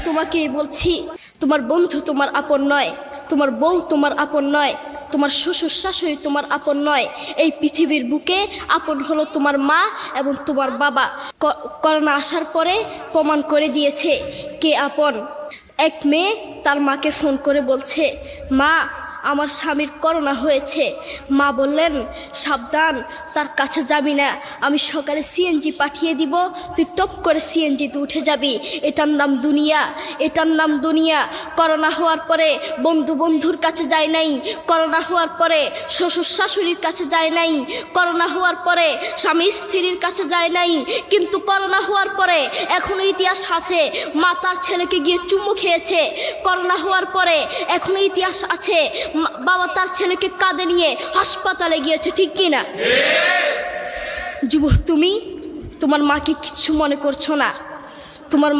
তোমাকেই বলছি, তোমার বন্ধু তোমার আপন নয়, তোমার বউ তোমার আপন নয়, তোমার শ্বশুর শাশুড়ি তোমার আপন নয়। এই পৃথিবীর বুকে আপন হলো তোমার মা এবং তোমার বাবা। করোনা আসার পরে প্রমাণ করে দিয়েছে কে আপন। এক মেয়ে তার মাকে ফোন করে বলছে, মা আমার স্বামীর করোনা হয়েছে। মা বললেন, সাবধান, তার কাছে যাবি না, আমি সকালে সিএনজি পাঠিয়ে দিব, তুই টপ করে সিএনজিতে উঠে যাবি। এটার নাম দুনিয়া, এটার নাম দুনিয়া। করোনা হওয়ার পরে বন্ধুর কাছে যায় নাই, করোনা হওয়ার পরে শ্বশুর শাশুড়ির কাছে যায় নাই, করোনা হওয়ার পরে স্বামী স্ত্রীর কাছে যায় নাই, কিন্তু করোনা হওয়ার পরে এখনো ইতিহাস আছে, মা তার ছেলেকে গিয়ে চুমু খেয়েছে। করোনা হওয়ার পরে এখনো ইতিহাস আছে, বাবা তার ছেলেকে কাঁধে নিয়ে হাসপাতালে গিয়েছে, ঠিক কিনা? যুবক, তুমি তোমার মাকে কিচ্ছু মনে করছো না, তোমার